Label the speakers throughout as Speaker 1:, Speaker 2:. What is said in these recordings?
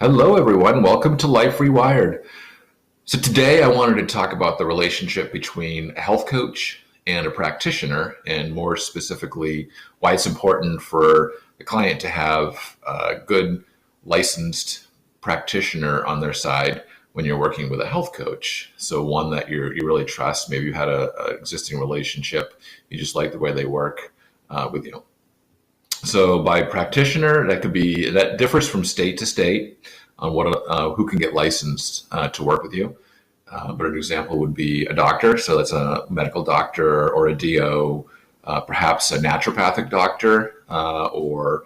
Speaker 1: Hello, everyone. Welcome to Life Rewired. So, today I wanted to talk about the relationship between a health coach and a practitioner, and more specifically, why it's important for the client to have a good licensed practitioner on their side when you're working with a health coach. So, one that you really trust. Maybe you had a existing relationship, you just like the way they work with you. So by practitioner, that differs from state to state on who can get licensed to work with you. But an example would be a doctor, so that's a medical doctor or a DO, perhaps a naturopathic doctor or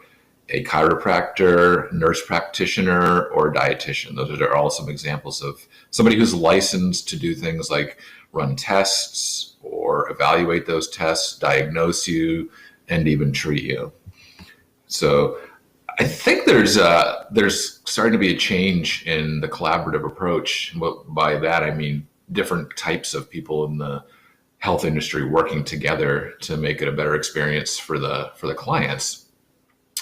Speaker 1: a chiropractor, nurse practitioner, or a dietitian. Those are all some examples of somebody who's licensed to do things like run tests or evaluate those tests, diagnose you, and even treat you. So I think there's starting to be a change in the collaborative approach. By that I mean different types of people in the health industry working together to make it a better experience for the clients.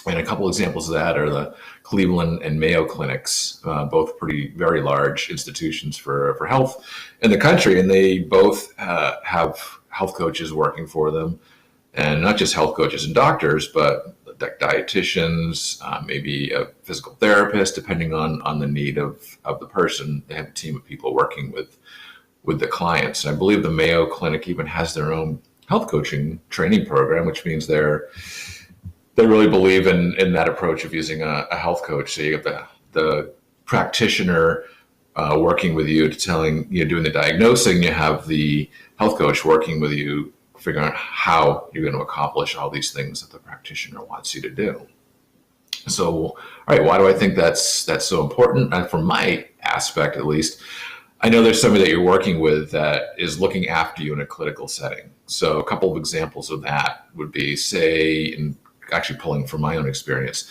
Speaker 1: And a couple examples of that are the Cleveland and Mayo clinics, both very large institutions for health in the country, and they both have health coaches working for them, and not just health coaches and doctors, but dietitians, maybe a physical therapist, depending on the need of the person. They have a team of people working with the clients. And I believe the Mayo Clinic even has their own health coaching training program, which means they really believe in that approach of using a health coach. So you have the practitioner working with you doing the diagnosing. You have the health coach working with you, figuring out how you're going to accomplish all these things that the practitioner wants you to do. So, all right, why do I think that's so important? And from my aspect, at least, I know there's somebody that you're working with that is looking after you in a clinical setting. So a couple of examples of that would be, say, and actually pulling from my own experience,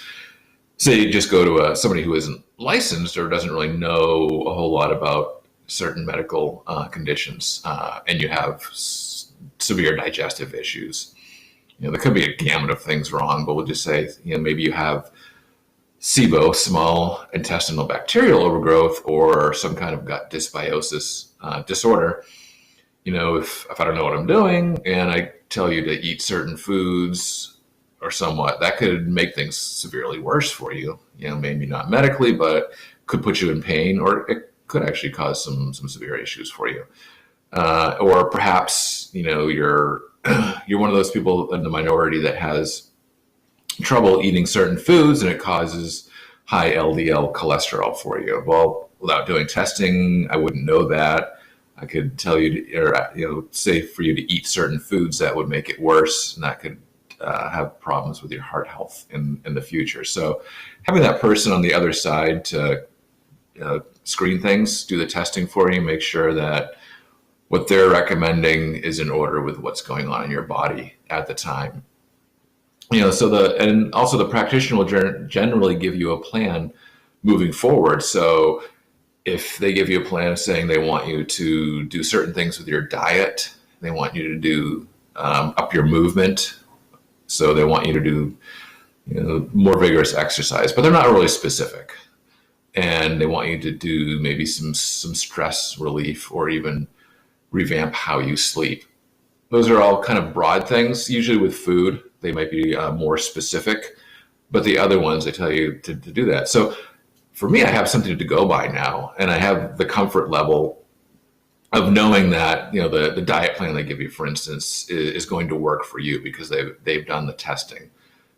Speaker 1: say you just go to somebody who isn't licensed or doesn't really know a whole lot about certain medical conditions, and you have severe digestive issues. There could be a gamut of things wrong, but we'll just say, maybe you have SIBO, small intestinal bacterial overgrowth, or some kind of gut dysbiosis disorder. If I don't know what I'm doing and I tell you to eat certain foods or somewhat, that could make things severely worse for you. Maybe not medically, but could put you in pain, or it could actually cause some severe issues for you. Or perhaps, you're one of those people in the minority that has trouble eating certain foods and it causes high LDL cholesterol for you. Well, without doing testing, I wouldn't know that. I could tell you say for you to eat certain foods that would make it worse, and that could have problems with your heart health in the future. So having that person on the other side to screen things, do the testing for you, make sure that what they're recommending is in order with what's going on in your body at the time. And also the practitioner will generally give you a plan moving forward. So if they give you a plan saying they want you to do certain things with your diet, they want you to do up your movement. So they want you to do more vigorous exercise, but they're not really specific. And they want you to do maybe some stress relief, or even revamp how you sleep. Those are all kind of broad things. Usually with food, they might be more specific, but the other ones, they tell you to do that. So for me, I have something to go by now, and I have the comfort level of knowing that the diet plan they give you, for instance, is going to work for you because they've done the testing.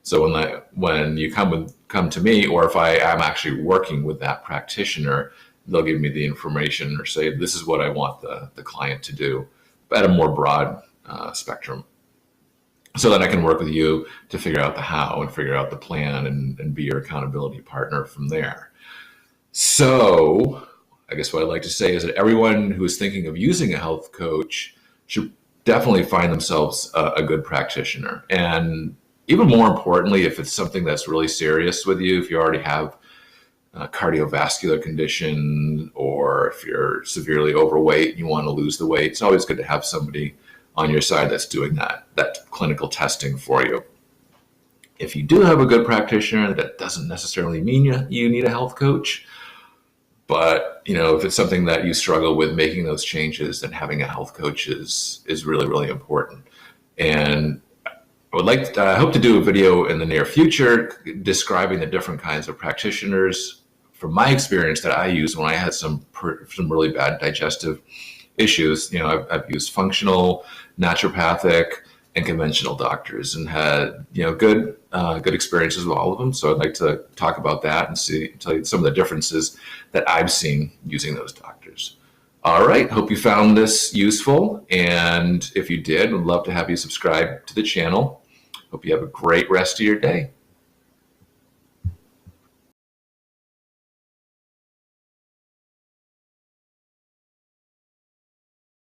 Speaker 1: So when you come to me, or if I am actually working with that practitioner, they'll give me the information or say, this is what I want the client to do, but at a more broad spectrum. So that I can work with you to figure out the how and figure out the plan and be your accountability partner from there. So I guess what I'd like to say is that everyone who is thinking of using a health coach should definitely find themselves a good practitioner. And even more importantly, if it's something that's really serious with you, if you already have a cardiovascular condition, or if you're severely overweight and you want to lose the weight, it's always good to have somebody on your side that's doing that clinical testing for you. If you do have a good practitioner, that doesn't necessarily mean you need a health coach. But if it's something that you struggle with making those changes, then having a health coach is really, really important. And I hope to do a video in the near future describing the different kinds of practitioners from my experience that I used when I had some really bad digestive issues. I've used functional, naturopathic, and conventional doctors, and had good experiences with all of them. So I'd like to talk about that and tell you some of the differences that I've seen using those doctors. All right, hope you found this useful, and if you did, I'd love to have you subscribe to the channel. Hope you have a great rest of your day.